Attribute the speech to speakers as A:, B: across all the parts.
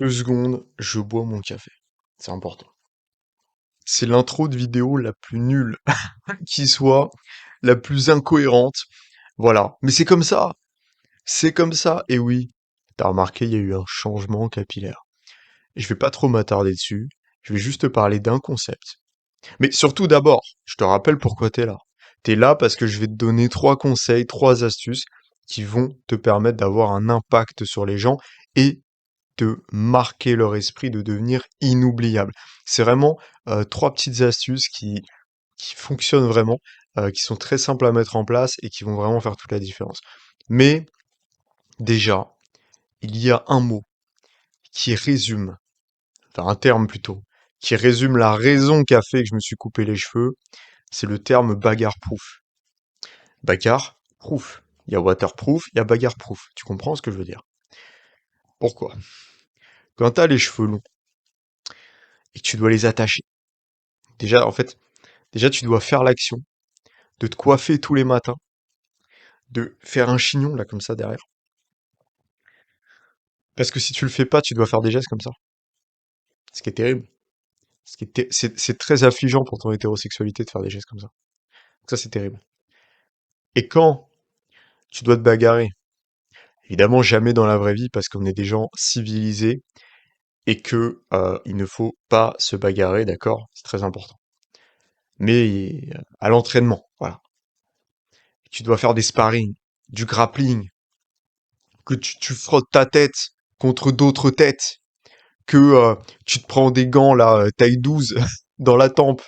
A: 2 secondes, je bois mon café. C'est important. C'est l'intro de vidéo la plus nulle qui soit, la plus incohérente. Voilà. Mais c'est comme ça. C'est comme ça. Et oui, t'as remarqué, il y a eu un changement capillaire. Je vais pas trop m'attarder dessus. Je vais juste te parler d'un concept. Mais surtout d'abord, je te rappelle pourquoi t'es là. T'es là parce que je vais te donner 3 conseils, 3 astuces qui vont te permettre d'avoir un impact sur les gens et de marquer leur esprit, de devenir inoubliable. C'est vraiment 3 petites astuces qui fonctionnent vraiment, qui sont très simples à mettre en place et qui vont vraiment faire toute la différence. Mais déjà, il y a un mot qui résume, enfin un terme plutôt, qui résume la raison qui a fait que je me suis coupé les cheveux, c'est le terme bagarre-proof. Bagarre-proof. Il y a waterproof, il y a bagarre-proof. Tu comprends ce que je veux dire? Pourquoi? Quand t'as les cheveux longs et que tu dois les attacher, déjà, en fait, déjà, tu dois faire l'action de te coiffer tous les matins, de faire un chignon, là, comme ça, derrière. Parce que si tu le fais pas, tu dois faire des gestes comme ça. Ce qui est terrible. C'est très affligeant pour ton hétérosexualité de faire des gestes comme ça. Donc ça, c'est terrible. Et quand tu dois te bagarrer, évidemment, jamais dans la vraie vie, parce qu'on est des gens civilisés, et que il ne faut pas se bagarrer, d'accord? C'est très important. Mais à l'entraînement, voilà. Tu dois faire des sparring, du grappling, que tu frottes ta tête contre d'autres têtes, que tu te prends des gants là, taille 12 dans la tempe.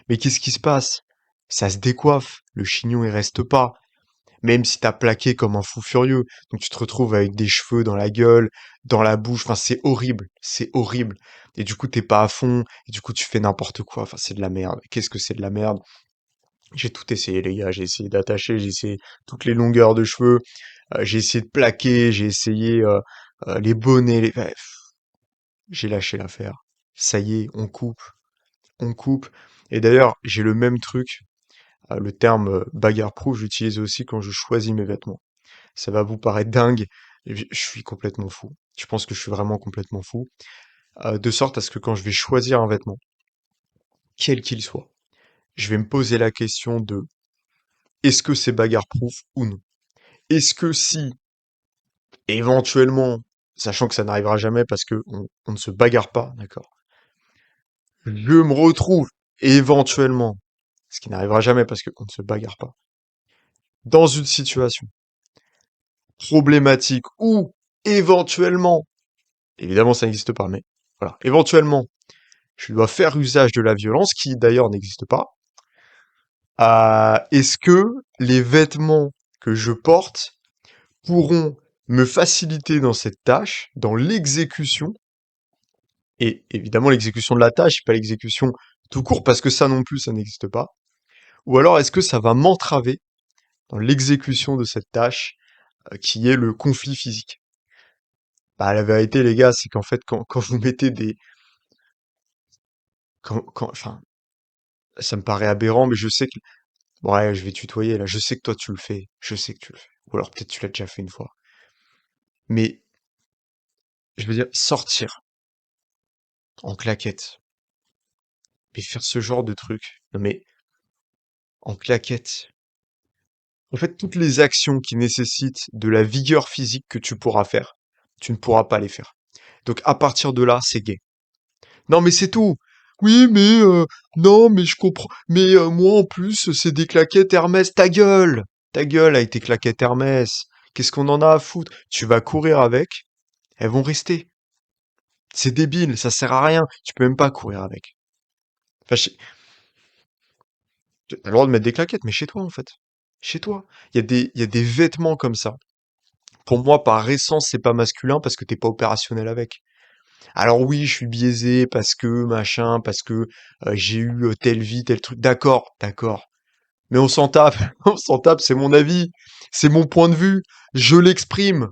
A: Mais qu'est-ce qui se passe? Ça se décoiffe, le chignon il reste pas, même si t'as plaqué comme un fou furieux. Donc tu te retrouves avec des cheveux dans la gueule, dans la bouche, enfin c'est horrible, c'est horrible. Et du coup t'es pas à fond, et du coup tu fais n'importe quoi, enfin c'est de la merde. Qu'est-ce que c'est de la merde? J'ai tout essayé les gars, j'ai essayé d'attacher, j'ai essayé toutes les longueurs de cheveux, j'ai essayé de plaquer, j'ai essayé les bonnets, ouais, j'ai lâché l'affaire. Ça y est, on coupe. Et d'ailleurs, j'ai le même truc, le terme bagarre-proof, j'utilise aussi quand je choisis mes vêtements. Ça va vous paraître dingue, je suis complètement fou. Je pense que je suis vraiment complètement fou. De sorte à ce que quand je vais choisir un vêtement, quel qu'il soit, je vais me poser la question de est-ce que c'est bagarre-proof ou non? Est-ce que si, éventuellement, sachant que ça n'arrivera jamais parce que on ne se bagarre pas, d'accord? Je me retrouve éventuellement, ce qui n'arrivera jamais parce qu'on ne se bagarre pas, dans une situation problématique où éventuellement, évidemment ça n'existe pas, mais voilà, éventuellement, je dois faire usage de la violence, qui d'ailleurs n'existe pas. Est-ce que les vêtements que je porte pourront me faciliter dans cette tâche, dans l'exécution, et évidemment l'exécution de la tâche, pas l'exécution tout court, parce que ça non plus, ça n'existe pas. Ou alors est-ce que ça va m'entraver dans l'exécution de cette tâche, qui est le conflit physique? Bah, la vérité, les gars, c'est qu'en fait, quand vous mettez des... enfin, ça me paraît aberrant, mais je sais que... Bon, ouais, je vais tutoyer, là. Je sais que toi, tu le fais. Je sais que tu le fais. Ou alors peut-être tu l'as déjà fait une fois. Mais, je veux dire, sortir en claquette, et faire ce genre de truc. Non mais, en claquette. En fait, toutes les actions qui nécessitent de la vigueur physique que tu pourras faire, tu ne pourras pas les faire. Donc, à partir de là, c'est gay. Non, mais c'est tout. Oui, mais non, mais je comprends. Mais moi, en plus, c'est des claquettes Hermès. Ta gueule! Ta gueule avec tes claquettes Hermès. Qu'est-ce qu'on en a à foutre? Tu vas courir avec, elles vont rester. C'est débile, ça sert à rien. Tu peux même pas courir avec. Enfin, t'as le droit de mettre des claquettes, mais chez toi, en fait. Chez toi. Il y a des vêtements comme ça. Pour moi, par essence, c'est pas masculin parce que t'es pas opérationnel avec. Alors oui, je suis biaisé parce que machin, parce que j'ai eu telle vie, tel truc. D'accord, d'accord. Mais on s'en tape, on s'en tape, c'est mon avis, c'est mon point de vue, je l'exprime.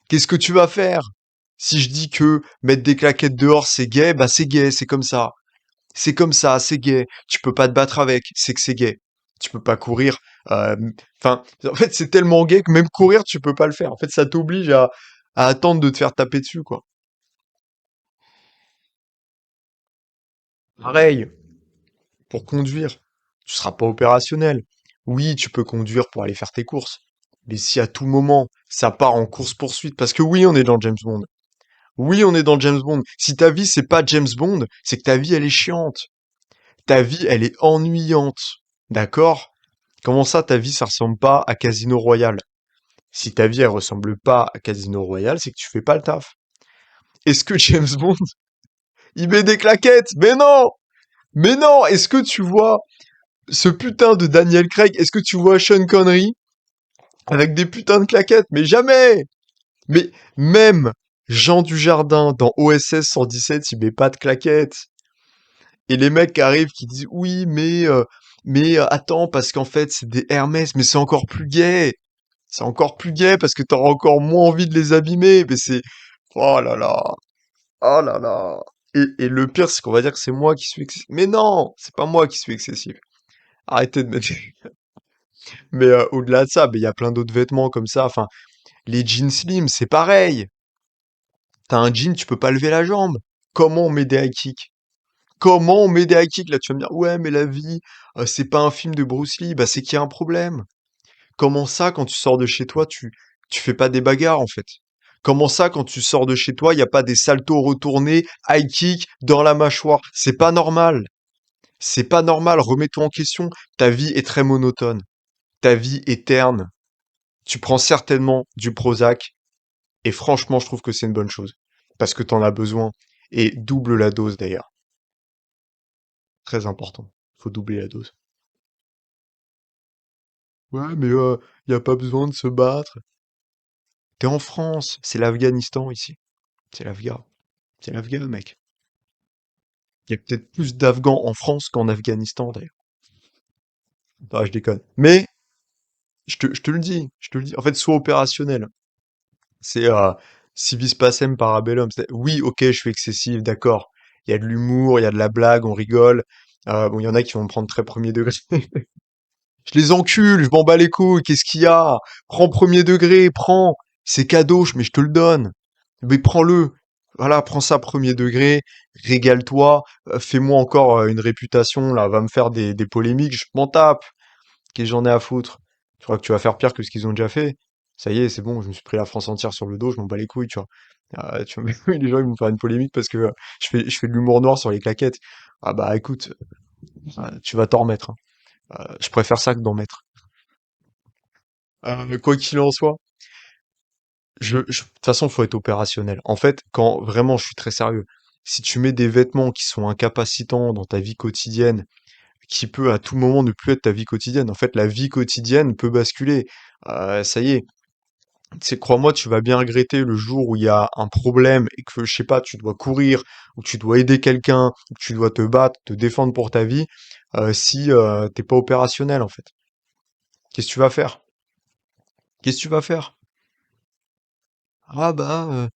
A: Qu'est-ce que tu vas faire? Si je dis que mettre des claquettes dehors c'est gay, bah c'est gay, c'est comme ça. C'est comme ça, c'est gay. Tu peux pas te battre avec, c'est que c'est gay. Tu peux pas courir. Enfin, en fait, c'est tellement gay que même courir, tu peux pas le faire. En fait, ça t'oblige à attendre de te faire taper dessus, quoi. Pareil, pour conduire, tu seras pas opérationnel. Oui, tu peux conduire pour aller faire tes courses. Mais si à tout moment, ça part en course-poursuite, parce que oui, on est dans James Bond. Oui, on est dans James Bond. Si ta vie, c'est pas James Bond, c'est que ta vie, elle est chiante. Ta vie, elle est ennuyante. D'accord? Comment ça, ta vie, ça ressemble pas à Casino Royale? Si ta vie, elle ressemble pas à Casino Royale, c'est que tu fais pas le taf. Est-ce que James Bond, il met des claquettes? Mais non! Mais non! Est-ce que tu vois ce putain de Daniel Craig? Est-ce que tu vois Sean Connery avec des putains de claquettes? Mais jamais! Mais même Jean Dujardin dans OSS 117, il met pas de claquettes. Et les mecs qui arrivent qui disent oui, attends, parce qu'en fait, c'est des Hermès, mais c'est encore plus gay. C'est encore plus gay parce que t'auras encore moins envie de les abîmer. Mais c'est, oh là là, oh là là. Et le pire, c'est qu'on va dire que c'est moi qui suis excessif. Mais non, c'est pas moi qui suis excessif. Arrêtez de mettre. Mais au-delà de ça, mais il y a plein d'autres vêtements comme ça. Enfin, les jeans slim, c'est pareil. T'as un jean, tu peux pas lever la jambe. Comment on met des high kicks? Comment on met des high kicks? Là, tu vas me dire, ouais, mais la vie, c'est pas un film de Bruce Lee. Bah, c'est qu'il y a un problème. Comment ça, quand tu sors de chez toi, tu fais pas des bagarres, en fait? Comment ça, quand tu sors de chez toi, il y a pas des saltos retournés, high kick dans la mâchoire? C'est pas normal. C'est pas normal. Remets-toi en question. Ta vie est très monotone. Ta vie est terne. Tu prends certainement du Prozac. Et franchement, je trouve que c'est une bonne chose. Parce que t'en as besoin. Et double la dose, d'ailleurs. Très important. Faut doubler la dose. Ouais, mais y a pas besoin de se battre. T'es en France, c'est l'Afghanistan ici. C'est l'Afghan. C'est l'Afghan, mec. Il y a peut-être plus d'Afghans en France qu'en Afghanistan, d'ailleurs. Ah, je déconne. Mais, je te le dis, je te le dis. En fait, sois opérationnel. C'est si vis pacem parabellum. Oui, ok, je suis excessif, d'accord. Il y a de l'humour, il y a de la blague, on rigole. Bon, il y en a qui vont me prendre très premier degré. Je les encule, je m'en bats les couilles, qu'est-ce qu'il y a? Prends premier degré, prends. C'est cadeau, mais je te le donne. Mais prends-le. Voilà, prends ça premier degré, régale-toi, fais-moi encore une réputation, là, va me faire des polémiques, je m'en tape. Qu'est-ce que j'en ai à foutre? Tu crois que tu vas faire pire que ce qu'ils ont déjà fait? Ça y est, c'est bon, je me suis pris la France entière sur le dos, je m'en bats les couilles, tu vois. Tu vois, les gens, ils vont me faire une polémique parce que je fais de l'humour noir sur les claquettes. Ah bah écoute, tu vas t'en remettre, hein. Je préfère ça que d'en mettre. Quoi qu'il en soit, de toute façon, faut être opérationnel. En fait, quand vraiment, je suis très sérieux. Si tu mets des vêtements qui sont incapacitants dans ta vie quotidienne, qui peut à tout moment ne plus être ta vie quotidienne. En fait, la vie quotidienne peut basculer. Ça y est, crois-moi, tu vas bien regretter le jour où il y a un problème et que, je sais pas, tu dois courir, ou tu dois aider quelqu'un, ou que tu dois te battre, te défendre pour ta vie, si t'es pas opérationnel, en fait. Qu'est-ce que tu vas faire? Qu'est-ce que tu vas faire? Ah bah,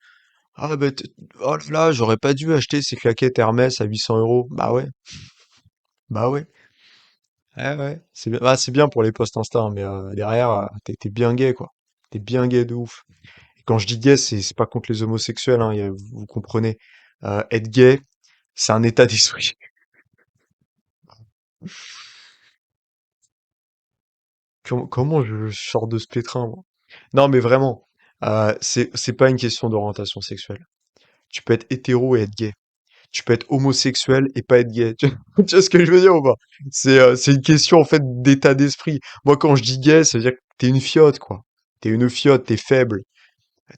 A: oh là là, j'aurais pas dû acheter ces claquettes Hermès à 800 euros. Bah ouais, bah ouais. Ouais, ouais, c'est bien pour les posts Insta, hein, mais derrière, t'es bien gay, quoi. T'es bien gay de ouf. Et quand je dis gay, c'est pas contre les homosexuels, hein, vous comprenez. Être gay, c'est un état d'esprit. Comment je sors de ce pétrin, moi? Non, mais vraiment, c'est pas une question d'orientation sexuelle. Tu peux être hétéro et être gay. Tu peux être homosexuel et pas être gay. Tu vois ce que je veux dire ou pas? C'est une question en fait d'état d'esprit. Moi, quand je dis gay, ça veut dire que t'es une fiotte, quoi. T'es une fiotte, t'es faible.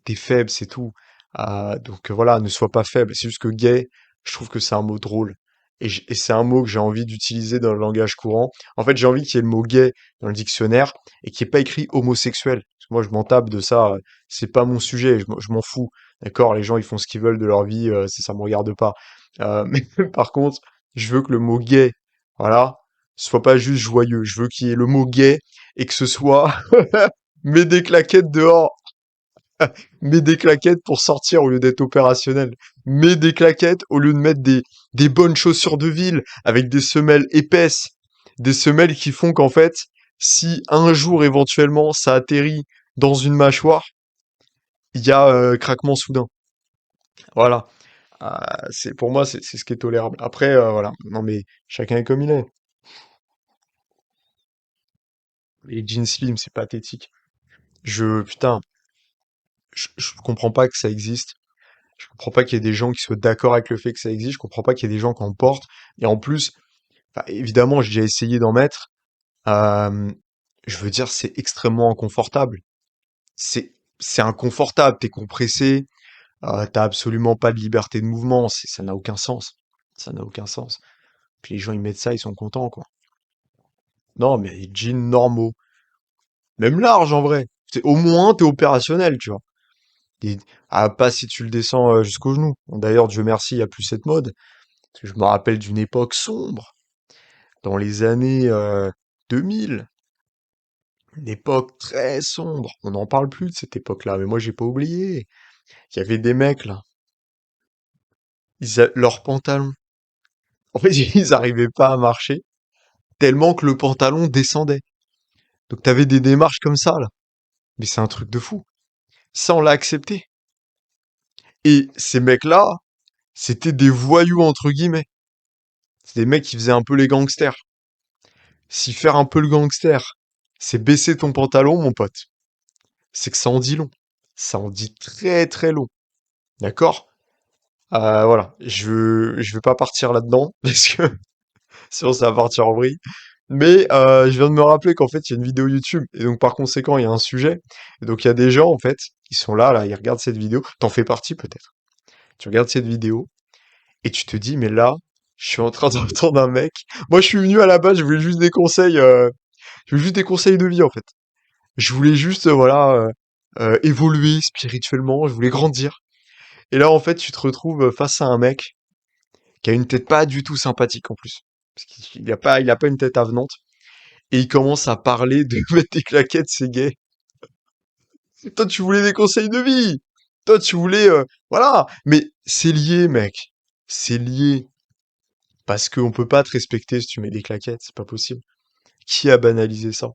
A: T'es faible, c'est tout. Donc voilà, ne sois pas faible. C'est juste que gay, je trouve que c'est un mot drôle. Et c'est un mot que j'ai envie d'utiliser dans le langage courant. En fait, j'ai envie qu'il y ait le mot gay dans le dictionnaire et qu'il n'y ait pas écrit homosexuel. Parce que moi, je m'en tape de ça. C'est pas mon sujet. Je m'en fous. D'accord? Les gens, ils font ce qu'ils veulent de leur vie. Ça me regarde pas. Mais par contre, je veux que le mot gay, voilà, soit pas juste joyeux. Je veux qu'il y ait le mot gay et que ce soit mets des claquettes dehors. Mets des claquettes pour sortir au lieu d'être opérationnel. Mets des claquettes au lieu de mettre des bonnes chaussures de ville avec des semelles épaisses. Des semelles qui font qu'en fait, si un jour éventuellement ça atterrit dans une mâchoire, il y a craquement soudain. Voilà. C'est pour moi, c'est ce qui est tolérable. Après, voilà. Non, mais chacun est comme il est. Les jeans slim, c'est pathétique. Putain, je comprends pas que ça existe. Je comprends pas qu'il y ait des gens qui soient d'accord avec le fait que ça existe. Je comprends pas qu'il y ait des gens qui en portent. Et en plus, enfin, évidemment, j'ai déjà essayé d'en mettre. Euh, je veux dire, c'est extrêmement inconfortable. C'est inconfortable. T'es compressé. T'as absolument pas de liberté de mouvement. Ça n'a aucun sens. Ça n'a aucun sens. Puis les gens, ils mettent ça, ils sont contents, quoi. Non, mais les jeans normaux. Même large, en vrai. Au moins, t'es opérationnel, tu vois. Et- pas si tu le descends jusqu'au genou. Bon, d'ailleurs, Dieu merci, il n'y a plus cette mode. Parce que je me rappelle d'une époque sombre, dans les années 2000. Une époque très sombre. On n'en parle plus de cette époque-là, mais moi, j'ai pas oublié. Il y avait des mecs, là. Leurs pantalons. En fait, ils arrivaient pas à marcher, tellement que le pantalon descendait. Donc, t'avais des démarches comme ça, là. Mais c'est un truc de fou. Ça, on l'a accepté. Et ces mecs-là, c'était des voyous, entre guillemets. C'est des mecs qui faisaient un peu les gangsters. Si faire un peu le gangster, c'est baisser ton pantalon, mon pote, c'est que ça en dit long. Ça en dit très très long. D'accord? Voilà. Je vais pas partir là-dedans, parce que sinon ça va partir en vrille. Mais je viens de me rappeler qu'en fait, il y a une vidéo YouTube. Et donc, par conséquent, il y a un sujet. Et donc, il y a des gens, en fait, qui sont là, ils regardent cette vidéo. T'en fais partie, peut-être. Tu regardes cette vidéo, et tu te dis, mais là, je suis en train d'entendre un mec. Moi, je suis venu à la base, je voulais juste des conseils, je voulais juste des conseils de vie, en fait. Je voulais juste, voilà, évoluer spirituellement, je voulais grandir. Et là, en fait, tu te retrouves face à un mec qui a une tête pas du tout sympathique, en plus. Parce il a pas une tête avenante. Et il commence à parler de mettre des claquettes, c'est gay. Toi, tu voulais des conseils de vie. Toi, tu voulais, voilà. Mais c'est lié, mec. C'est lié. Parce qu'on peut pas te respecter si tu mets des claquettes, c'est pas possible. Qui a banalisé ça?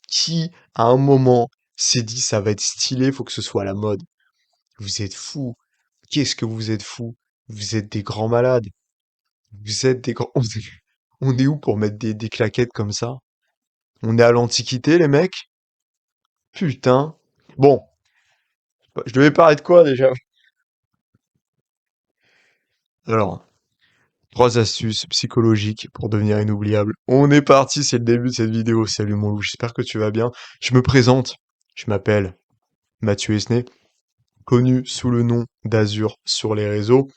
A: Qui, à un moment, s'est dit ça va être stylé, faut que ce soit à la mode? Vous êtes fous. Qu'est-ce que vous êtes fous? Vous êtes des grands malades. Vous êtes des grands... On est où pour mettre des claquettes comme ça? On est à l'Antiquité, les mecs? Putain. Bon, je devais parler de quoi déjà? Alors, 3 astuces psychologiques pour devenir inoubliable. On est parti, c'est le début de cette vidéo. Salut mon loup, j'espère que tu vas bien. Je me présente. Je m'appelle Mathieu Esnay, connu sous le nom d'Azur sur les réseaux.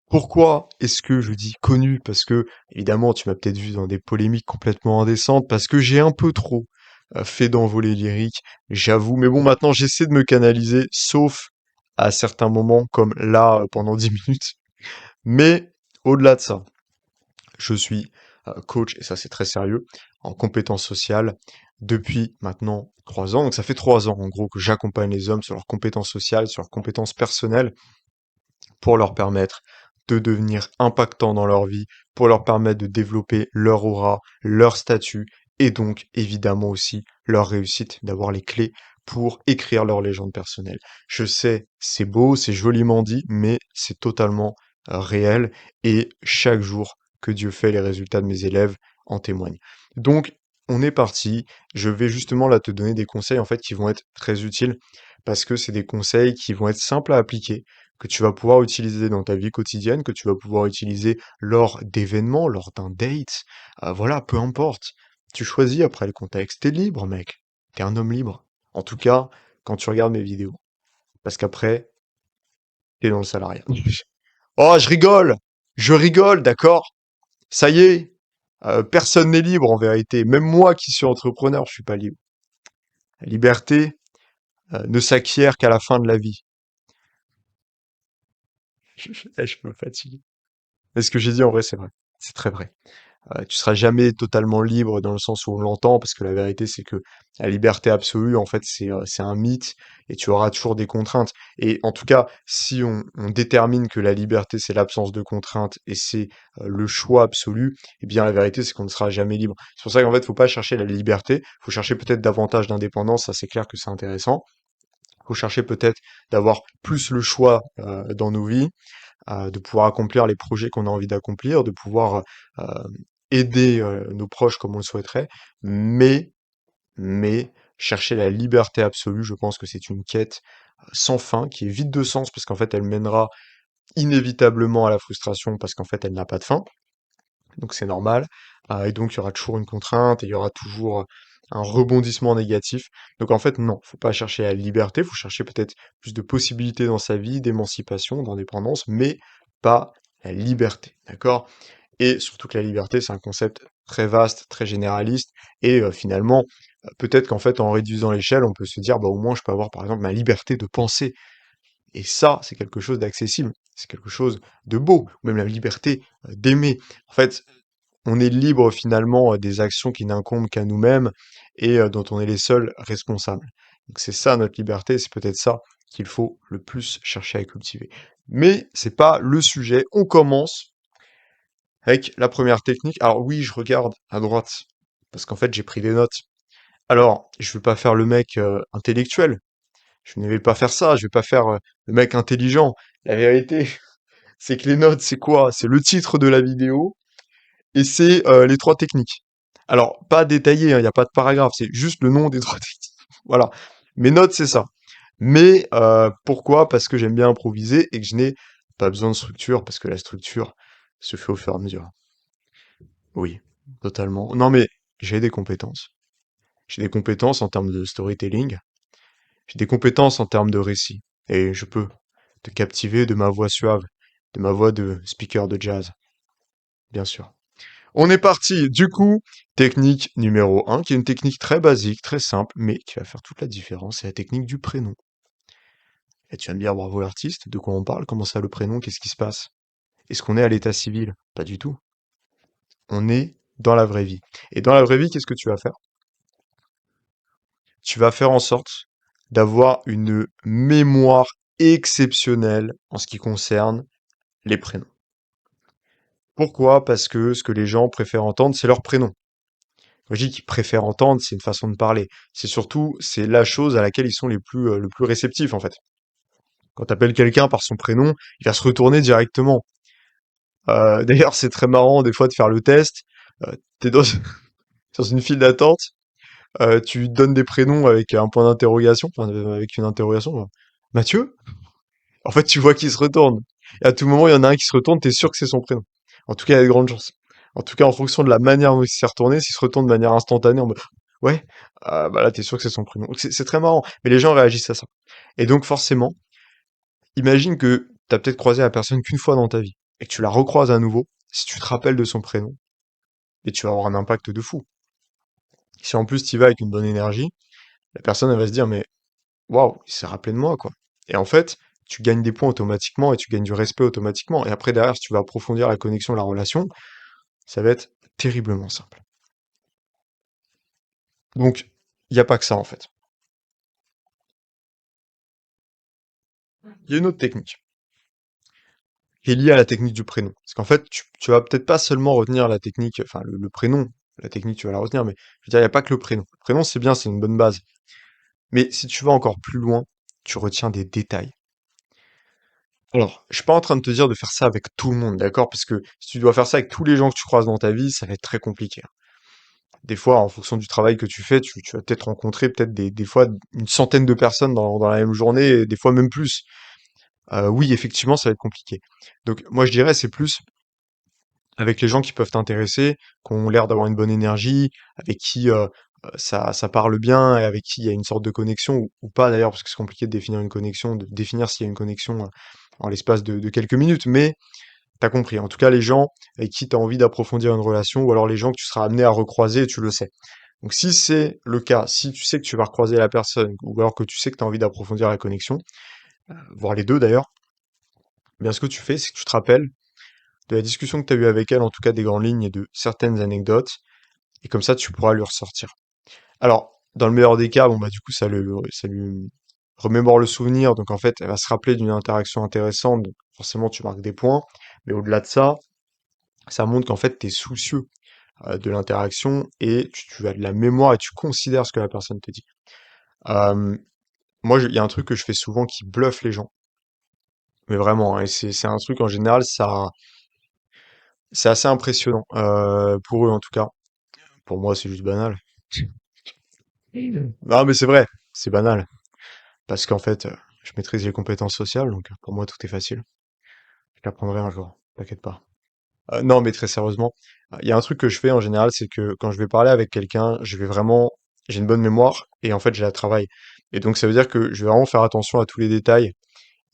A: Pourquoi est-ce que je dis connu? Parce que, évidemment, tu m'as peut-être vu dans des polémiques complètement indécentes, parce que j'ai un peu trop fait d'envolées lyriques, j'avoue. Mais bon, maintenant, j'essaie de me canaliser, sauf à certains moments, comme là, pendant 10 minutes. Mais, au-delà de ça, je suis coach, et ça c'est très sérieux, en compétences sociales depuis maintenant 3 ans. Donc ça fait 3 ans, en gros, que j'accompagne les hommes sur leurs compétences sociales, sur leurs compétences personnelles, pour leur permettre de devenir impactants dans leur vie, pour leur permettre de développer leur aura, leur statut, et donc évidemment aussi leur réussite, d'avoir les clés pour écrire leur légende personnelle. Je sais, c'est beau, c'est joliment dit, mais c'est totalement réel, et chaque jour que Dieu fait, les résultats de mes élèves en témoignent. Donc, on est parti. Je vais justement là te donner des conseils en fait qui vont être très utiles parce que c'est des conseils qui vont être simples à appliquer, que tu vas pouvoir utiliser dans ta vie quotidienne, que tu vas pouvoir utiliser lors d'événements, lors d'un date, voilà, peu importe. Tu choisis après le contexte. T'es libre, mec. T'es un homme libre. En tout cas, quand tu regardes mes vidéos. Parce qu'après, t'es dans le salariat. Oh, je rigole! Je rigole, d'accord? Ça y est, personne n'est libre en vérité. Même moi qui suis entrepreneur, je suis pas libre. La liberté, ne s'acquiert qu'à la fin de la vie. Je me fatigue. Mais ce que j'ai dit en vrai, c'est vrai. C'est très vrai. Tu seras jamais totalement libre dans le sens où on l'entend, parce que la vérité, c'est que la liberté absolue, en fait, c'est un mythe, et tu auras toujours des contraintes. Et en tout cas, si on détermine que la liberté, c'est l'absence de contraintes, et c'est le choix absolu, eh bien, la vérité, c'est qu'on ne sera jamais libre. C'est pour ça qu'en fait, faut pas chercher la liberté, faut chercher peut-être davantage d'indépendance, ça c'est clair que c'est intéressant. Faut chercher peut-être d'avoir plus le choix dans nos vies, de pouvoir accomplir les projets qu'on a envie d'accomplir, de pouvoir aider nos proches comme on le souhaiterait, mais, mais chercher la liberté absolue, je pense que c'est une quête sans fin, qui est vide de sens, parce qu'en fait, elle mènera inévitablement à la frustration, parce qu'en fait, elle n'a pas de fin. Donc c'est normal. Et donc il y aura toujours une contrainte et il y aura toujours un rebondissement négatif. Donc en fait, non, faut pas chercher la liberté, faut chercher peut-être plus de possibilités dans sa vie, d'émancipation, d'indépendance, mais pas la liberté, d'accord? Et surtout que la liberté, c'est un concept très vaste, très généraliste, et finalement, peut-être qu'en fait, en réduisant l'échelle, on peut se dire, bah au moins, je peux avoir par exemple ma liberté de penser. Et ça, c'est quelque chose d'accessible, c'est quelque chose de beau, ou même la liberté d'aimer. En fait, on est libre finalement des actions qui n'incombent qu'à nous-mêmes et dont on est les seuls responsables. Donc c'est ça notre liberté, c'est peut-être ça qu'il faut le plus chercher à cultiver. Mais c'est pas le sujet. On commence avec la première technique. Alors oui, je regarde à droite parce qu'en fait j'ai pris des notes. Alors, je veux pas faire le mec intellectuel. Je ne vais pas faire ça. Je vais pas faire le mec intelligent. La vérité, c'est que les notes, c'est quoi? C'est le titre de la vidéo et c'est les trois techniques. Alors, pas détaillé, il n'y a pas de paragraphe, c'est juste le nom des trois techniques. Voilà. Mes notes, c'est ça. Mais pourquoi? Parce que j'aime bien improviser et que je n'ai pas besoin de structure, parce que la structure se fait au fur et à mesure. Oui, totalement. Non, mais j'ai des compétences. J'ai des compétences en termes de storytelling, j'ai des compétences en termes de récit. Et je peux te captiver de ma voix suave, de ma voix de speaker de jazz, bien sûr. On est parti. Du coup, technique numéro un, qui est une technique très basique, très simple, mais qui va faire toute la différence, c'est la technique du prénom. Et tu vas me dire, bravo l'artiste, de quoi on parle? Comment ça le prénom? Qu'est-ce qui se passe? Est-ce qu'on est à l'état civil? Pas du tout. On est dans la vraie vie. Et dans la vraie vie, qu'est-ce que tu vas faire? Tu vas faire en sorte d'avoir une mémoire exceptionnelle en ce qui concerne les prénoms. Pourquoi? Parce que ce que les gens préfèrent entendre, c'est leur prénom. Quand je dis qu'ils préfèrent entendre, c'est une façon de parler. C'est surtout, c'est la chose à laquelle ils sont le plus réceptifs, en fait. Quand tu appelles quelqu'un par son prénom, il va se retourner directement. D'ailleurs, c'est très marrant, des fois, de faire le test. T'es dans, dans une file d'attente, tu donnes des prénoms avec un point d'interrogation, enfin, avec une interrogation. Mathieu? En fait, tu vois qu'il se retourne. Et à tout moment, il y en a un qui se retourne, t'es sûr que c'est son prénom. En tout cas, il y a de grandes chances. En tout cas, en fonction de la manière dont il s'est retourné, s'il se retourne de manière instantanée, en mode ouais, bah là, t'es sûr que c'est son prénom. Donc, c'est très marrant. Mais les gens réagissent à ça. Et donc, forcément, imagine que t'as peut-être croisé la personne qu'une fois dans ta vie et que tu la recroises à nouveau. Si tu te rappelles de son prénom, et tu vas avoir un impact de fou. Si en plus tu y vas avec une bonne énergie, la personne elle va se dire mais waouh, il s'est rappelé de moi quoi. Et en fait, tu gagnes des points automatiquement et tu gagnes du respect automatiquement. Et après derrière, si tu vas approfondir la connexion, la relation, ça va être terriblement simple. Donc, il n'y a pas que ça en fait. Il y a une autre technique qui est liée à la technique du prénom. Parce qu'en fait, tu vas peut-être pas seulement retenir la technique, enfin le prénom, la technique tu vas la retenir, mais je veux dire, il n'y a pas que le prénom. Le prénom c'est bien, c'est une bonne base. Mais si tu vas encore plus loin, tu retiens des détails. Alors, je suis pas en train de te dire de faire ça avec tout le monde, d'accord? Parce que si tu dois faire ça avec tous les gens que tu croises dans ta vie, ça va être très compliqué, hein. Des fois, en fonction du travail que tu fais, tu vas peut-être rencontrer peut-être des fois une centaine de personnes dans la même journée, et des fois même plus. Oui, effectivement, ça va être compliqué. Donc, moi, je dirais, c'est plus avec les gens qui peuvent t'intéresser, qui ont l'air d'avoir une bonne énergie, avec qui ça parle bien et avec qui il y a une sorte de connexion, ou pas d'ailleurs, parce que c'est compliqué de définir une connexion, de définir s'il y a une connexion en l'espace de quelques minutes, mais t'as compris. En tout cas, les gens avec qui t'as envie d'approfondir une relation, ou alors les gens que tu seras amené à recroiser, tu le sais. Donc si c'est le cas, si tu sais que tu vas recroiser la personne, ou alors que tu sais que tu as envie d'approfondir la connexion, voire les deux d'ailleurs, eh bien ce que tu fais, c'est que tu te rappelles de la discussion que tu as eue avec elle, en tout cas des grandes lignes et de certaines anecdotes, et comme ça tu pourras lui ressortir. Alors, dans le meilleur des cas, bon bah du coup ça lui remémore le souvenir, donc en fait elle va se rappeler d'une interaction intéressante, donc forcément tu marques des points, mais au-delà de ça, ça montre qu'en fait tu es soucieux de l'interaction et tu as de la mémoire et tu considères ce que la personne te dit. Euh, Moi, il y a un truc que je fais souvent qui bluffe les gens. Mais vraiment, hein, et c'est un truc en général, ça, c'est assez impressionnant, pour eux en tout cas. Pour moi, c'est juste banal. Non, mais c'est vrai, c'est banal. Parce qu'en fait, je maîtrise les compétences sociales, donc pour moi, tout est facile. Je l'apprendrai un jour, t'inquiète pas. Non, mais très sérieusement, il y a un truc que je fais en général, c'est que quand je vais parler avec quelqu'un, je vais vraiment, j'ai une bonne mémoire et en fait, je la travaille. Et donc, ça veut dire que je vais vraiment faire attention à tous les détails.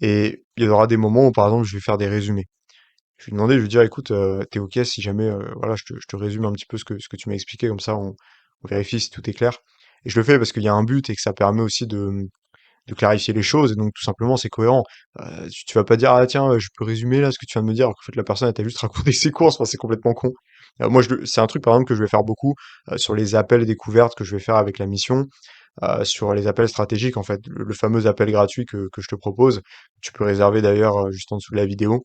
A: Et il y aura des moments où, par exemple, je vais faire des résumés. Je vais lui demander, je vais lui dire, écoute, t'es ok si jamais, voilà, je te résume un petit peu ce que tu m'as expliqué, comme ça, on vérifie si tout est clair. Et je le fais parce qu'il y a un but et que ça permet aussi de clarifier les choses, et donc tout simplement c'est cohérent. Tu vas pas dire ah tiens je peux résumer là ce que tu viens de me dire alors qu'en fait la personne elle t'a juste raconté ses courses, enfin, c'est complètement con. Moi c'est un truc par exemple que je vais faire beaucoup sur les appels découvertes que je vais faire avec la mission, sur les appels stratégiques en fait, le fameux appel gratuit que je te propose. Tu peux réserver d'ailleurs juste en dessous de la vidéo,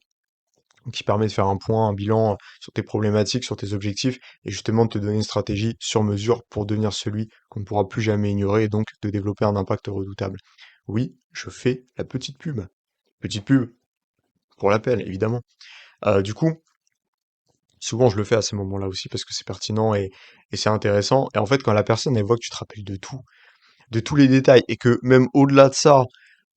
A: qui permet de faire un point, un bilan sur tes problématiques, sur tes objectifs, et justement de te donner une stratégie sur mesure pour devenir celui qu'on ne pourra plus jamais ignorer, et donc de développer un impact redoutable. Oui, je fais la petite pub. Petite pub pour l'appel, évidemment. Du coup, souvent je le fais à ces moments-là aussi parce que c'est pertinent et c'est intéressant. Et en fait, quand la personne elle voit que tu te rappelles de tout, de tous les détails, et que même au-delà de ça,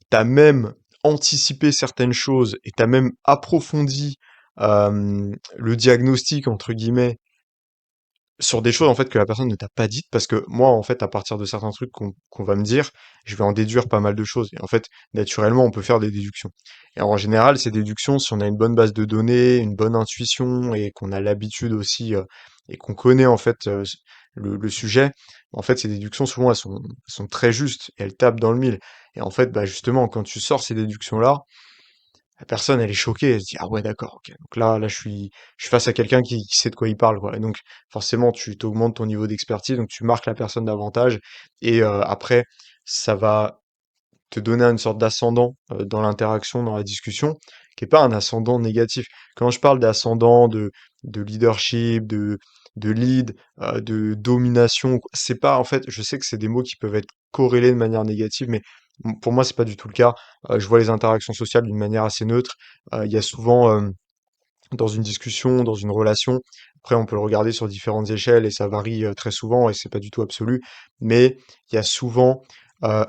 A: t'as même anticipé certaines choses et t'as même approfondi le diagnostic entre guillemets sur des choses en fait que la personne ne t'a pas dites, parce que moi en fait à partir de certains trucs qu'on va me dire, je vais en déduire pas mal de choses, et en fait naturellement on peut faire des déductions. Et en général ces déductions, si on a une bonne base de données, une bonne intuition et qu'on a l'habitude aussi et qu'on connaît en fait le sujet, en fait ces déductions souvent elles sont très justes et elles tapent dans le mille. Et en fait bah justement quand tu sors ces déductions là, la personne, elle est choquée, elle se dit: «Ah ouais, d'accord, OK. Donc là, je suis face à quelqu'un qui sait de quoi il parle, quoi». Et donc, forcément, tu t'augmentes ton niveau d'expertise, donc tu marques la personne davantage. Et après, ça va te donner une sorte d'ascendant, dans l'interaction, dans la discussion, qui est pas un ascendant négatif. Quand je parle d'ascendant, de leadership, de lead, de domination, c'est pas en fait, je sais que c'est des mots qui peuvent être corrélés de manière négative, mais pour moi, c'est pas du tout le cas. Je vois les interactions sociales d'une manière assez neutre. Il y a souvent, dans une discussion, dans une relation, après on peut le regarder sur différentes échelles et ça varie, très souvent et c'est pas du tout absolu, mais il y a souvent, heu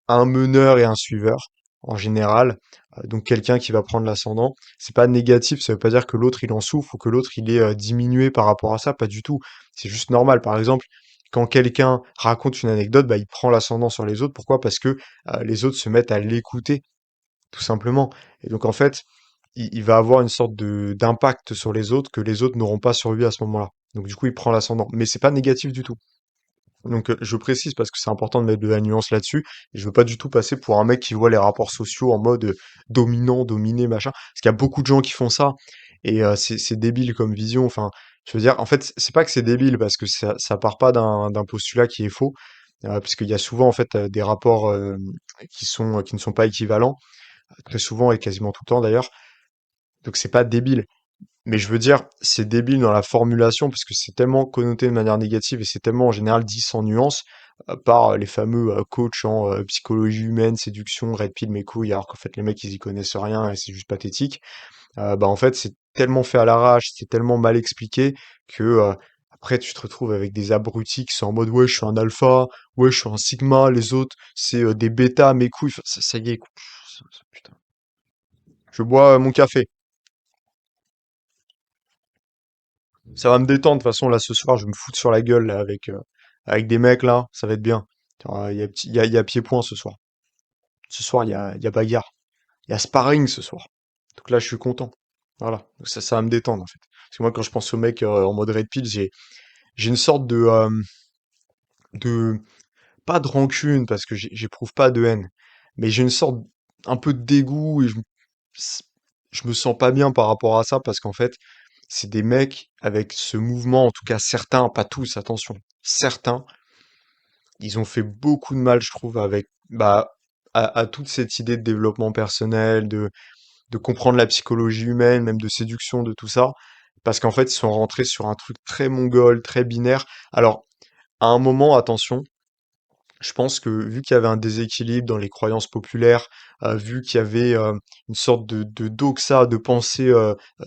A: un meneur et un suiveur, en général, donc quelqu'un qui va prendre l'ascendant. C'est pas négatif, ça veut pas dire que l'autre il en souffre ou que l'autre il est diminué par rapport à ça, pas du tout. C'est juste normal. Par exemple, quand quelqu'un raconte une anecdote, bah, il prend l'ascendant sur les autres. Pourquoi? Parce que les autres se mettent à l'écouter, tout simplement. Et donc en fait, il va avoir une sorte de d'impact sur les autres que les autres n'auront pas sur lui à ce moment-là. Donc du coup, il prend l'ascendant. Mais c'est pas négatif du tout. Donc je précise parce que c'est important de mettre de la nuance là-dessus. Et je veux pas du tout passer pour un mec qui voit les rapports sociaux en mode dominant, dominé, machin. Parce qu'il y a beaucoup de gens qui font ça et c'est débile comme vision. Enfin, je veux dire, en fait, c'est pas que c'est débile parce que ça part pas d'un postulat qui est faux, puisqu'il y a souvent en fait des rapports qui ne sont pas équivalents, très souvent et quasiment tout le temps d'ailleurs. Donc c'est pas débile. Mais je veux dire, c'est débile dans la formulation parce que c'est tellement connoté de manière négative et c'est tellement en général dit sans nuance par les fameux coachs en psychologie humaine, séduction, red pill, mes couilles, alors qu'en fait les mecs ils y connaissent rien et c'est juste pathétique. Bah en fait c'est tellement fait à l'arrache, c'est tellement mal expliqué que après tu te retrouves avec des abrutis qui sont en mode ouais je suis un alpha, ouais je suis un sigma, les autres c'est des bêta, mes couilles. Enfin, ça y est, quoi. Putain. Je bois mon café. Ça va me détendre, de toute façon, là, ce soir, je vais me foutre sur la gueule, là, avec des mecs, là, ça va être bien. Il y a pied-point ce soir. Ce soir, il y a bagarre. Il y a sparring ce soir. Donc là, je suis content. Voilà. Donc ça va me détendre, en fait. Parce que moi, quand je pense aux mecs en mode Red Pill, j'ai une sorte de, pas de rancune, parce que j'éprouve pas de haine, mais j'ai une sorte, un peu de dégoût, et je me sens pas bien par rapport à ça, parce qu'en fait, c'est des mecs avec ce mouvement, en tout cas certains, pas tous, attention, certains, ils ont fait beaucoup de mal, je trouve, avec bah, à toute cette idée de développement personnel, de comprendre la psychologie humaine, même de séduction, de tout ça, parce qu'en fait, ils sont rentrés sur un truc très mongol, très binaire. Alors, à un moment, attention, Je pense que vu qu'il y avait un déséquilibre dans les croyances populaires, vu qu'il y avait une sorte de doxa, de pensée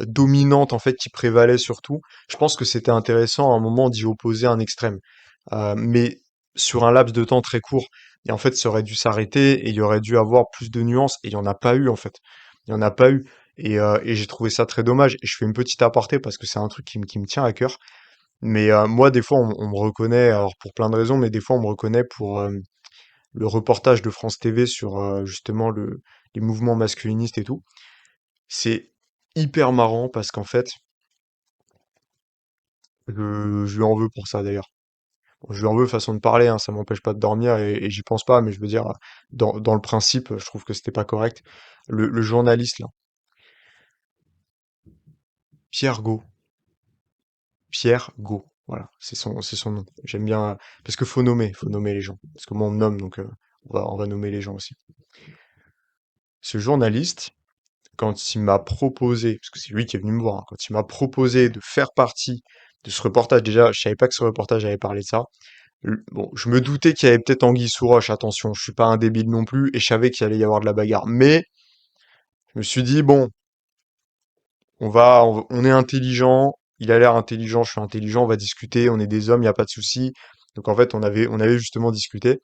A: dominante en fait qui prévalait sur tout, je pense que c'était intéressant à un moment d'y opposer un extrême. Mais sur un laps de temps très court. Et en fait, ça aurait dû s'arrêter et il y aurait dû avoir plus de nuances et il y en a pas eu en fait. Il y en a pas eu. Et j'ai trouvé ça très dommage. Et je fais une petite aparté parce que c'est un truc qui me tient à cœur. Mais moi, des fois, on me reconnaît, alors pour plein de raisons, mais des fois, on me reconnaît pour le reportage de France TV sur justement les mouvements masculinistes et tout. C'est hyper marrant parce qu'en fait, je lui en veux pour ça d'ailleurs. Bon, je lui en veux façon de parler, hein, ça m'empêche pas de dormir et j'y pense pas, mais je veux dire, dans le principe, je trouve que c'était pas correct. Le journaliste là, Pierre Got, Pierre Got, voilà, c'est son nom. J'aime bien parce que faut nommer les gens. Parce que moi on me nomme donc on va nommer les gens aussi. Ce journaliste, quand il m'a proposé, parce que c'est lui qui est venu me voir, hein, quand il m'a proposé de faire partie de ce reportage, déjà, je savais pas que ce reportage avait parlé de ça. Bon, je me doutais qu'il y avait peut-être anguille sous roche, attention, je suis pas un débile non plus, et je savais qu'il allait y avoir de la bagarre. Mais je me suis dit, bon, on est intelligent, il a l'air intelligent, je suis intelligent, on va discuter, on est des hommes, il n'y a pas de souci. Donc en fait, on avait justement discuté.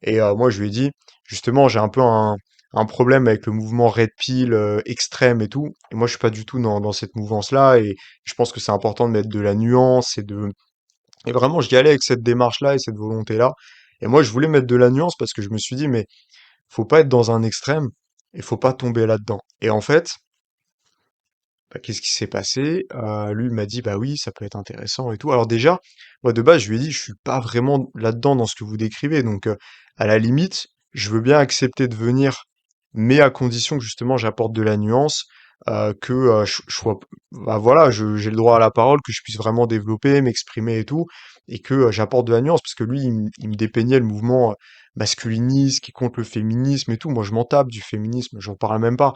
A: Et moi, je lui ai dit, justement, j'ai un peu un problème avec le mouvement Red Pill extrême et tout. Et moi, je suis pas du tout dans cette mouvance-là. Et je pense que c'est important de mettre de la nuance et vraiment, j'y allais avec cette démarche-là et cette volonté-là. Et moi, je voulais mettre de la nuance parce que je me suis dit, mais faut pas être dans un extrême et faut pas tomber là-dedans. Et en fait, bah, qu'est-ce qui s'est passé? Lui, il m'a dit, bah oui, ça peut être intéressant et tout. Alors déjà, moi de base, je lui ai dit, je suis pas vraiment là-dedans dans ce que vous décrivez. Donc, à la limite, je veux bien accepter de venir, mais à condition que justement j'apporte de la nuance, que je sois, bah voilà, j'ai le droit à la parole, que je puisse vraiment développer, m'exprimer et tout, et que j'apporte de la nuance, parce que lui, il me dépeignait le mouvement masculiniste, qui contre le féminisme et tout. Moi, je m'en tape du féminisme, j'en parle même pas.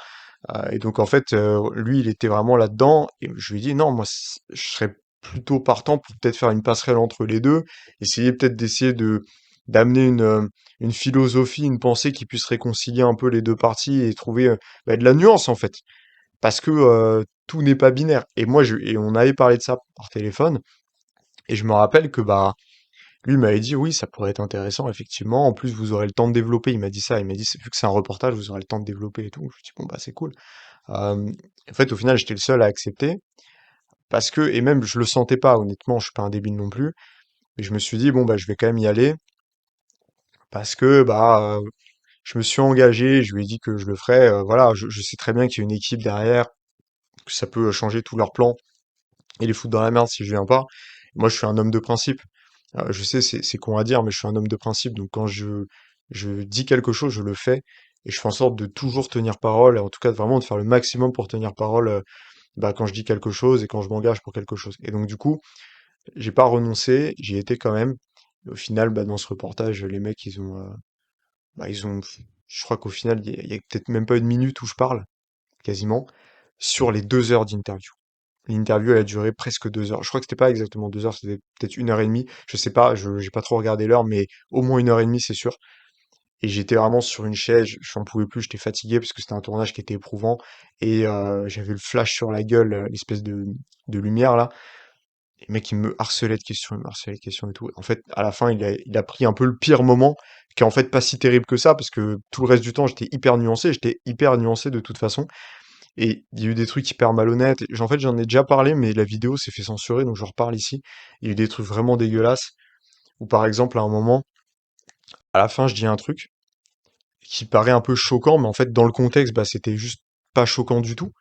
A: Et donc en fait, lui, il était vraiment là-dedans. Et je lui ai dit non, moi, je serais plutôt partant pour peut-être faire une passerelle entre les deux, essayer peut-être d'essayer de d'amener une philosophie, une pensée qui puisse réconcilier un peu les deux parties et trouver bah, de la nuance en fait, parce que tout n'est pas binaire. Et moi, et on avait parlé de ça par téléphone, et je me rappelle que bah lui il m'avait dit oui, ça pourrait être intéressant effectivement. En plus, vous aurez le temps de développer. Il m'a dit ça. Il m'a dit vu que c'est un reportage, vous aurez le temps de développer et tout. Je lui ai dit bon bah c'est cool. En fait, au final, j'étais le seul à accepter parce que, et même je le sentais pas, honnêtement, je suis pas un débile non plus, mais je me suis dit, bon, bah, je vais quand même y aller parce que, bah, je me suis engagé, je lui ai dit que je le ferais, voilà, je sais très bien qu'il y a une équipe derrière, que ça peut changer tous leurs plans et les foutre dans la merde si je viens pas. Moi, je suis un homme de principe. Je sais, c'est con à dire, mais je suis un homme de principe, donc quand je dis quelque chose, je le fais et je fais en sorte de toujours tenir parole, et en tout cas, vraiment de faire le maximum pour tenir parole bah, quand je dis quelque chose et quand je m'engage pour quelque chose. Et donc du coup, j'ai pas renoncé, j'y étais quand même. Et au final, bah, dans ce reportage, les mecs, ils ont, je crois qu'au final, il y a peut-être même pas une minute où je parle, quasiment, sur les 2 heures d'interview. L'interview, elle a duré presque 2 heures. Je crois que c'était pas exactement 2 heures, c'était peut-être 1 heure et demie. Je sais pas, j'ai pas trop regardé l'heure, mais au moins 1 heure et demie, c'est sûr. Et j'étais vraiment sur une chaise, je n'en pouvais plus, j'étais fatigué parce que c'était un tournage qui était éprouvant. Et j'avais le flash sur la gueule, l'espèce de lumière là. Et le mec, il me harcelait de questions, il me harcelait de questions et tout. En fait, à la fin, il a pris un peu le pire moment, qui est en fait pas si terrible que ça, parce que tout le reste du temps, j'étais hyper nuancé de toute façon. Et il y a eu des trucs hyper malhonnêtes. En fait, j'en ai déjà parlé, mais la vidéo s'est fait censurer, donc je reparle ici. Il y a eu des trucs vraiment dégueulasses, où par exemple, à un moment, à la fin, je dis un truc qui paraît un peu choquant, mais en fait, dans le contexte, bah, c'était juste pas choquant du tout.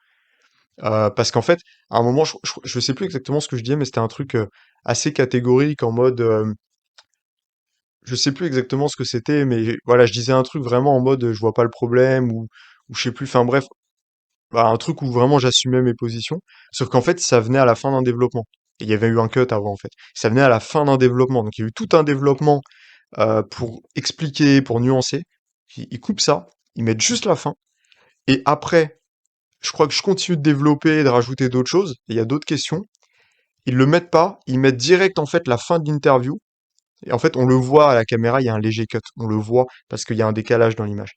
A: Parce qu'en fait, à un moment, je sais plus exactement ce que je disais, mais c'était un truc assez catégorique en mode, je sais plus exactement ce que c'était, mais voilà, je disais un truc vraiment en mode, je vois pas le problème ou je sais plus. Enfin bref, bah, un truc où vraiment j'assumais mes positions. Sauf qu'en fait, ça venait à la fin d'un développement. Et il y avait eu un cut avant en fait. Ça venait à la fin d'un développement. Donc il y a eu tout un développement pour expliquer, pour nuancer. Ils coupent ça, ils mettent juste la fin. Et après, je crois que je continue de développer, de rajouter d'autres choses. Et il y a d'autres questions. Ils le mettent pas, ils mettent direct en fait la fin de l'interview. Et en fait, on le voit à la caméra, il y a un léger cut. On le voit parce qu'il y a un décalage dans l'image.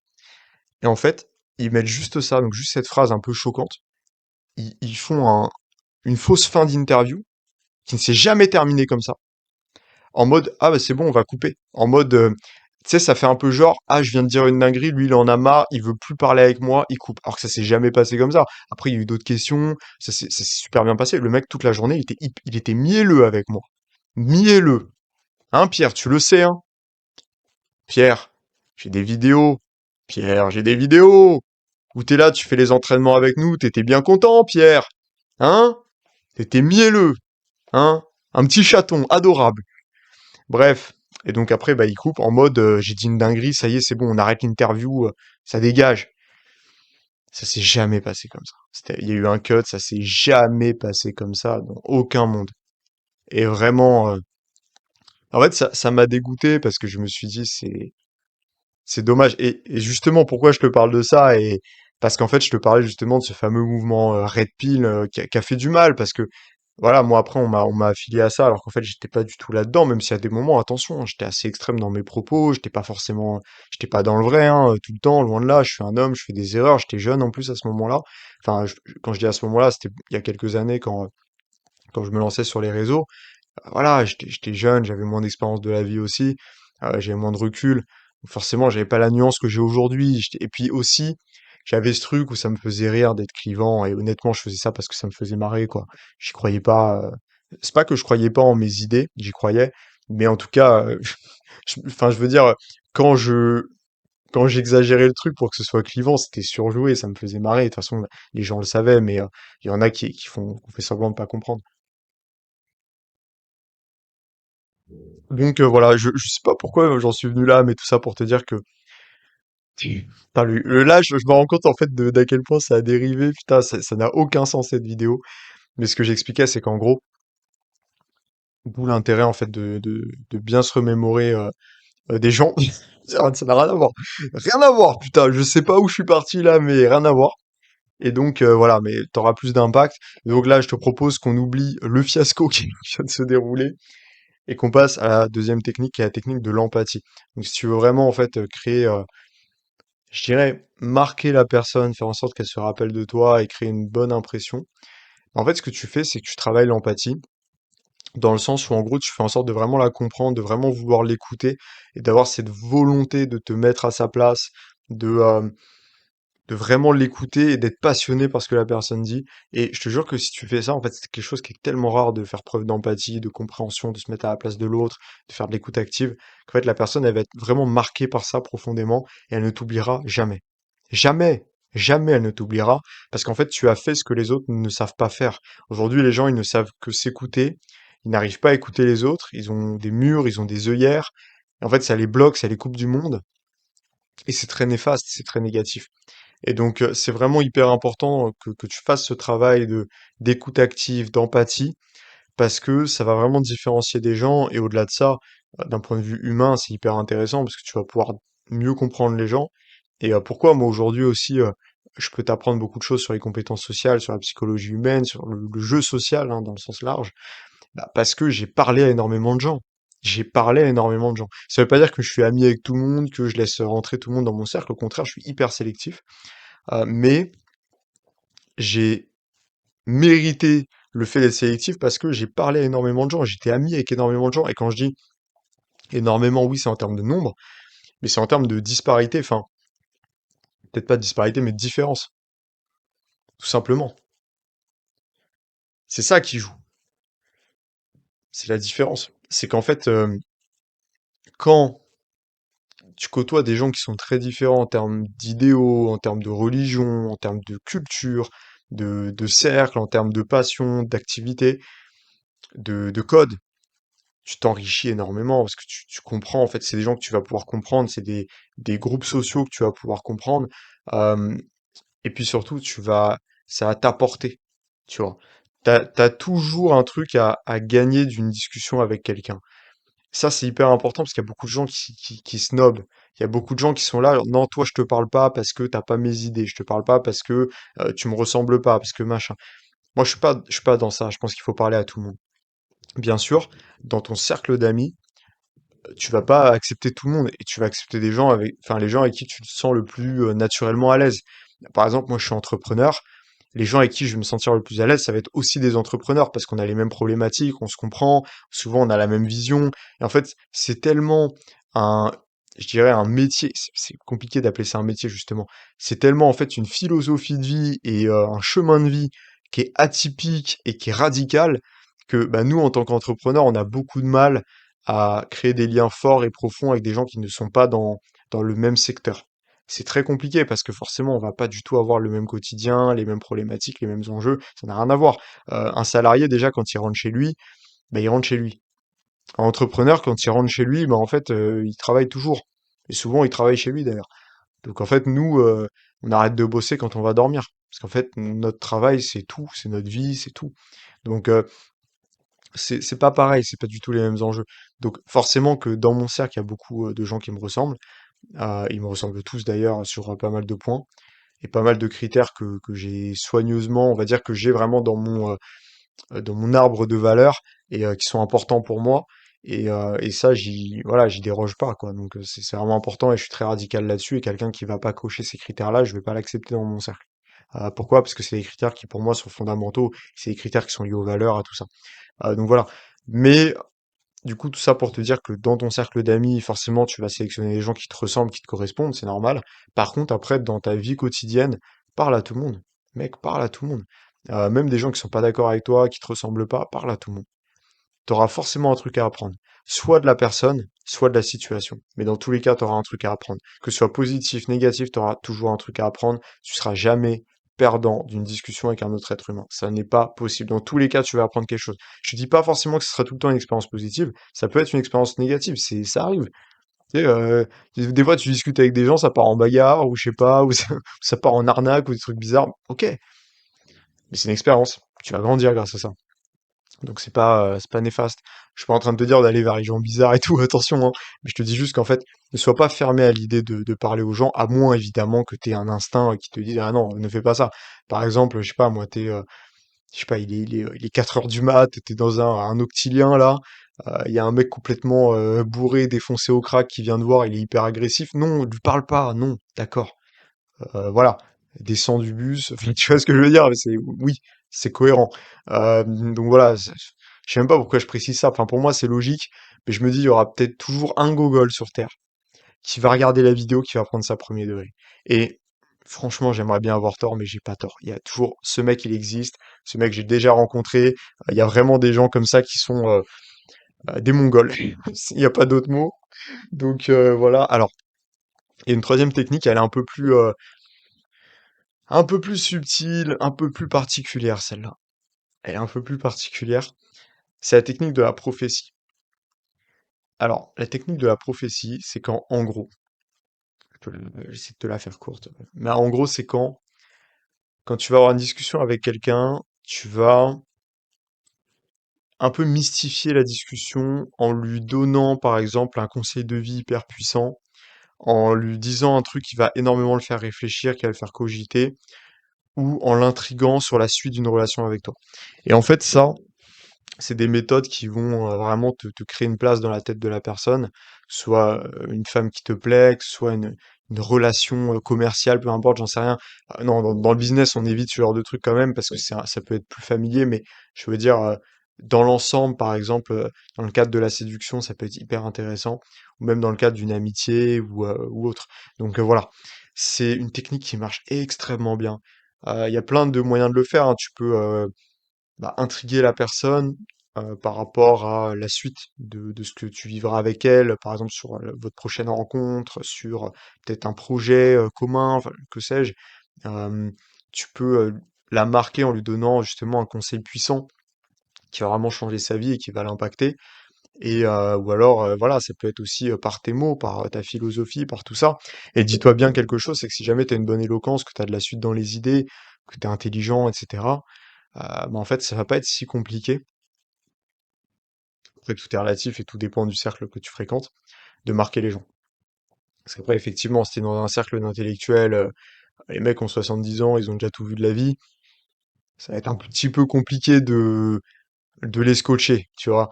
A: Et en fait, ils mettent juste ça, donc juste cette phrase un peu choquante. Ils font une fausse fin d'interview qui ne s'est jamais terminée comme ça. En mode, ah bah c'est bon, on va couper. En mode, tu sais, ça fait un peu genre, ah je viens de dire une dinguerie, lui il en a marre, il veut plus parler avec moi, il coupe. Alors que ça s'est jamais passé comme ça. Après, il y a eu d'autres questions, ça s'est super bien passé. Le mec, toute la journée, il était mielleux avec moi. Mielleux. Hein, Pierre, tu le sais, hein? Pierre, j'ai des vidéos. Pierre, j'ai des vidéos. Où t'es là, tu fais les entraînements avec nous, t'étais bien content, Pierre. Hein? T'étais mielleux. Hein? Un petit chaton, adorable. Bref. Et donc après, bah, il coupe en mode, j'ai dit une dinguerie, ça y est, c'est bon, on arrête l'interview, ça dégage. Ça s'est jamais passé comme ça. Il y a eu un cut, ça s'est jamais passé comme ça dans aucun monde. Et vraiment, en fait, ça m'a dégoûté parce que je me suis dit, c'est dommage. Et justement, pourquoi je te parle de ça et parce qu'en fait, je te parlais justement de ce fameux mouvement Red Pill qui a fait du mal parce que voilà, moi après on m'a affilié à ça alors qu'en fait j'étais pas du tout là-dedans, même si à des moments, attention, hein, j'étais assez extrême dans mes propos, j'étais pas dans le vrai hein, tout le temps, loin de là. Je suis un homme, je fais des erreurs. J'étais jeune en plus à ce moment-là. Enfin, quand je dis à ce moment-là, c'était il y a quelques années quand je me lançais sur les réseaux. Voilà, j'étais jeune, j'avais moins d'expérience de la vie aussi, j'avais moins de recul. Donc forcément, j'avais pas la nuance que j'ai aujourd'hui. Et puis aussi, j'avais ce truc où ça me faisait rire d'être clivant. Et honnêtement, je faisais ça parce que ça me faisait marrer, quoi. J'y croyais pas. C'est pas que je croyais pas en mes idées, j'y croyais. Mais en tout cas, enfin, je veux dire, quand je quand j'exagérais le truc pour que ce soit clivant, c'était surjoué, ça me faisait marrer. De toute façon, les gens le savaient, mais il y en a qui fait semblant de pas comprendre. Donc voilà, je sais pas pourquoi j'en suis venu là, mais tout ça pour te dire que putain, là je me rends compte en fait d'à quel point ça a dérivé. Putain, ça n'a aucun sens cette vidéo. Mais ce que j'expliquais, c'est qu'en gros, d'où l'intérêt en fait de bien se remémorer des gens. Ça n'a rien à voir. Rien à voir, putain, je sais pas où je suis parti là, mais rien à voir. Et donc voilà, mais t'auras plus d'impact. Et donc là, je te propose qu'on oublie le fiasco qui vient de se dérouler et qu'on passe à la deuxième technique, qui est la technique de l'empathie. Donc si tu veux vraiment en fait créer je dirais marquer la personne, faire en sorte qu'elle se rappelle de toi et créer une bonne impression. En fait, ce que tu fais, c'est que tu travailles l'empathie, dans le sens où en gros, tu fais en sorte de vraiment la comprendre, de vraiment vouloir l'écouter et d'avoir cette volonté de te mettre à sa place, de, euh, de vraiment l'écouter et d'être passionné par ce que la personne dit. Et je te jure que si tu fais ça, en fait, c'est quelque chose qui est tellement rare de faire preuve d'empathie, de compréhension, de se mettre à la place de l'autre, de faire de l'écoute active, qu'en fait, la personne, elle va être vraiment marquée par ça profondément et elle ne t'oubliera jamais. Jamais, jamais elle ne t'oubliera parce qu'en fait, tu as fait ce que les autres ne savent pas faire. Aujourd'hui, les gens, ils ne savent que s'écouter. Ils n'arrivent pas à écouter les autres. Ils ont des murs, ils ont des œillères. Et en fait, ça les bloque, ça les coupe du monde. Et c'est très néfaste, c'est très négatif. Et donc, c'est vraiment hyper important que tu fasses ce travail d'écoute active, d'empathie, parce que ça va vraiment te différencier des gens. Et au-delà de ça, d'un point de vue humain, c'est hyper intéressant parce que tu vas pouvoir mieux comprendre les gens. Et pourquoi moi aujourd'hui aussi, je peux t'apprendre beaucoup de choses sur les compétences sociales, sur la psychologie humaine, sur le jeu social, hein, dans le sens large, bah, parce que j'ai parlé à énormément de gens. J'ai parlé à énormément de gens. Ça veut pas dire que je suis ami avec tout le monde, que je laisse rentrer tout le monde dans mon cercle. Au contraire, je suis hyper sélectif. Mais j'ai mérité le fait d'être sélectif parce que j'ai parlé à énormément de gens, j'étais ami avec énormément de gens. Et quand je dis énormément, oui, c'est en termes de nombre, mais c'est en termes de disparité, enfin, peut-être pas de disparité, mais de différence, tout simplement. C'est ça qui joue, c'est la différence. C'est qu'en fait, quand tu côtoies des gens qui sont très différents en termes d'idéaux, en termes de religion, en termes de culture, de cercle, en termes de passion, d'activité, de code, tu t'enrichis énormément parce que tu comprends, en fait, c'est des gens que tu vas pouvoir comprendre, c'est des groupes sociaux que tu vas pouvoir comprendre. euh, et puis surtout, ça va t'apporter, tu vois. T'as toujours un truc à gagner d'une discussion avec quelqu'un. Ça, c'est hyper important parce qu'il y a beaucoup de gens qui snobent. Il y a beaucoup de gens qui sont là, non, toi, je te parle pas parce que t'as pas mes idées, je te parle pas parce que tu me ressembles pas, parce que machin. Moi, je suis pas dans ça. Je pense qu'il faut parler à tout le monde. Bien sûr, dans ton cercle d'amis, tu vas pas accepter tout le monde et tu vas accepter des gens avec, enfin, les gens avec qui tu te sens le plus naturellement à l'aise. Par exemple, moi, je suis entrepreneur. Les gens avec qui je vais me sentir le plus à l'aise, ça va être aussi des entrepreneurs parce qu'on a les mêmes problématiques, on se comprend, souvent on a la même vision. Et en fait, c'est tellement un, je dirais un métier, c'est compliqué d'appeler ça un métier justement. C'est tellement en fait une philosophie de vie et un chemin de vie qui est atypique et qui est radical que bah, nous, en tant qu'entrepreneurs, on a beaucoup de mal à créer des liens forts et profonds avec des gens qui ne sont pas dans le même secteur. C'est très compliqué parce que forcément, on va pas du tout avoir le même quotidien, les mêmes problématiques, les mêmes enjeux. Ça n'a rien à voir. Un salarié, déjà, quand il rentre chez lui, bah, il rentre chez lui. Un entrepreneur, quand il rentre chez lui, bah, en fait, il travaille toujours. Et souvent, il travaille chez lui, d'ailleurs. Donc, en fait, nous, on arrête de bosser quand on va dormir. Parce qu'en fait, notre travail, c'est tout. C'est notre vie, c'est tout. Donc, c'est pas pareil, c'est pas du tout les mêmes enjeux. Donc, forcément que dans mon cercle, il y a beaucoup de gens qui me ressemblent. Ils me ressemblent tous, d'ailleurs, sur pas mal de points et pas mal de critères que j'ai soigneusement, on va dire que j'ai vraiment dans mon arbre de valeurs et qui sont importants pour moi. Et ça, voilà, j'y déroge pas, quoi. Donc c'est vraiment important et je suis très radical là-dessus. Et quelqu'un qui va pas cocher ces critères-là, je vais pas l'accepter dans mon cercle. Pourquoi? Parce que c'est des critères qui pour moi sont fondamentaux. C'est des critères qui sont liés aux valeurs, à tout ça. Donc voilà. Mais du coup, tout ça pour te dire que dans ton cercle d'amis, forcément, tu vas sélectionner les gens qui te ressemblent, qui te correspondent, c'est normal. Par contre, après, dans ta vie quotidienne, parle à tout le monde. Mec, parle à tout le monde. Même des gens qui sont pas d'accord avec toi, qui te ressemblent pas, parle à tout le monde. Tu auras forcément un truc à apprendre. Soit de la personne, soit de la situation. Mais dans tous les cas, tu auras un truc à apprendre. Que ce soit positif, négatif, tu auras toujours un truc à apprendre. Tu seras jamais perdant d'une discussion avec un autre être humain. Ça n'est pas possible. Dans tous les cas, tu vas apprendre quelque chose. Je dis pas forcément que ce sera tout le temps une expérience positive. Ça peut être une expérience négative. Ça arrive. Tu sais, des fois, tu discutes avec des gens, ça part en bagarre, ou je sais pas, ou ça part en arnaque, ou des trucs bizarres. Ok. Mais c'est une expérience. Tu vas grandir grâce à ça. Donc c'est pas néfaste. Je suis pas en train de te dire d'aller vers les gens bizarres et tout, attention, hein. Mais je te dis juste qu'en fait, ne sois pas fermé à l'idée de parler aux gens, à moins évidemment que t'aies un instinct qui te dise ah non, ne fais pas ça. Par exemple, je sais pas, moi, je sais pas, il est 4 heures du mat, t'es dans un octilien là, il y a un mec complètement bourré, défoncé au crack qui vient te voir, il est hyper agressif. Non, lui parle pas, non, d'accord. Voilà, descend du bus, enfin, tu vois ce que je veux dire? C'est oui, c'est cohérent. Donc voilà, je sais même pas pourquoi je précise ça. Enfin, pour moi, c'est logique, mais je me dis, il y aura peut-être toujours un gogol sur Terre qui va regarder la vidéo, qui va prendre ça premier degré. Et franchement, j'aimerais bien avoir tort, mais j'ai pas tort. Il y a toujours ce mec, il existe. Ce mec, j'ai déjà rencontré. Il y a vraiment des gens comme ça qui sont des Mongols. Il n'y a pas d'autre mot. Donc voilà. Alors, il y a une troisième technique, elle est un peu plus subtile, un peu plus particulière, celle-là. Elle est un peu plus particulière. C'est la technique de la prophétie. Alors, la technique de la prophétie, c'est quand, en gros, j'essaie de te la faire courte, mais en gros, c'est quand tu vas avoir une discussion avec quelqu'un, tu vas un peu mystifier la discussion en lui donnant, par exemple, un conseil de vie hyper puissant, en lui disant un truc qui va énormément le faire réfléchir, qui va le faire cogiter, ou en l'intriguant sur la suite d'une relation avec toi. Et en fait, ça, c'est des méthodes qui vont vraiment te créer une place dans la tête de la personne, soit une femme qui te plaît, que ce soit une relation commerciale, peu importe, j'en sais rien. Non, dans le business, on évite ce genre de trucs quand même parce que ça peut être plus familier, mais je veux dire, dans l'ensemble, par exemple, dans le cadre de la séduction, ça peut être hyper intéressant, ou même dans le cadre d'une amitié ou autre. Donc voilà, c'est une technique qui marche extrêmement bien. Il y a plein de moyens de le faire, hein. Tu peux bah, intriguer la personne par rapport à la suite de ce que tu vivras avec elle, par exemple sur votre prochaine rencontre, sur peut-être un projet commun, enfin, que sais-je. Euh, Tu peux la marquer en lui donnant justement un conseil puissant qui va vraiment changer sa vie et qui va l'impacter. Et ou alors, voilà, ça peut être aussi par tes mots, par ta philosophie, par tout ça. Et dis-toi bien quelque chose, c'est que si jamais tu as une bonne éloquence, que tu as de la suite dans les idées, que tu es intelligent, etc., bah, en fait, ça va pas être si compliqué. Après, tout est relatif et tout dépend du cercle que tu fréquentes, de marquer les gens. Parce qu'après, effectivement, si t'es dans un cercle d'intellectuels, les mecs ont 70 ans, ils ont déjà tout vu de la vie, ça va être un petit peu compliqué de les scotcher, tu vois.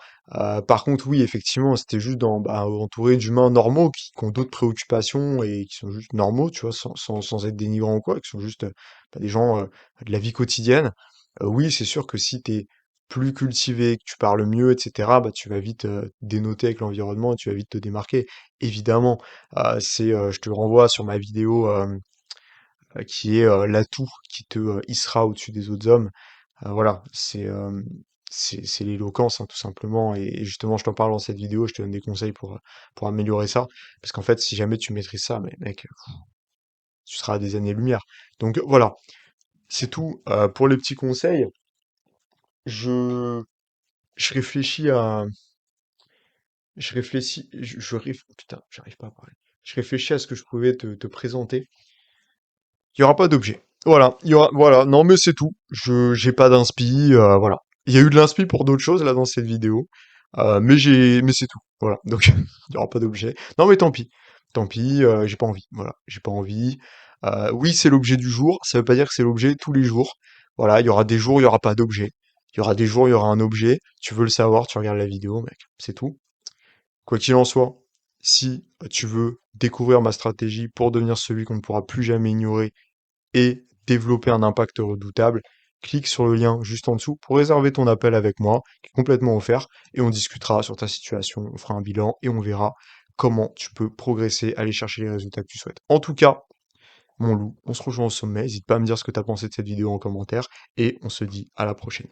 A: Par contre, oui, effectivement, c'était juste entouré d'humains normaux qui ont d'autres préoccupations et qui sont juste normaux, tu vois, sans être dénigrants ou quoi, qui sont juste des gens de la vie quotidienne. Oui, c'est sûr que si t'es plus cultivé, que tu parles mieux, etc., bah, tu vas vite dénoter avec l'environnement et tu vas vite te démarquer. Évidemment, je te renvoie sur ma vidéo qui est l'atout qui te hissera au-dessus des autres hommes. Voilà, c'est l'éloquence, hein, tout simplement. Et justement, je t'en parle dans cette vidéo, je te donne des conseils pour améliorer ça. Parce qu'en fait, si jamais tu maîtrises ça, mais mec, tu seras à des années-lumière. Donc voilà, c'est tout. Pour les petits conseils, je, je réfléchis à. Je réfléchis. Putain, j'arrive pas à parler. Je réfléchis à ce que je pouvais te présenter. Il y aura pas d'objet. Voilà, voilà. Non, mais c'est tout. J'ai pas d'inspi, voilà. Il y a eu de l'inspi pour d'autres choses là dans cette vidéo, mais c'est tout. Voilà. Donc il y aura pas d'objet. Non, mais tant pis. Tant pis. J'ai pas envie. Voilà, j'ai pas envie. Oui, c'est l'objet du jour. Ça veut pas dire que c'est l'objet tous les jours. Voilà, il y aura des jours, il y aura pas d'objet. Il y aura des jours, il y aura un objet. Tu veux le savoir, tu regardes la vidéo, mec. C'est tout. Quoi qu'il en soit, si tu veux découvrir ma stratégie pour devenir celui qu'on ne pourra plus jamais ignorer et développer un impact redoutable, clique sur le lien juste en dessous pour réserver ton appel avec moi, qui est complètement offert, et on discutera sur ta situation, on fera un bilan et on verra comment tu peux progresser, aller chercher les résultats que tu souhaites. En tout cas, mon loup, on se rejoint au sommet, n'hésite pas à me dire ce que tu as pensé de cette vidéo en commentaire, et on se dit à la prochaine.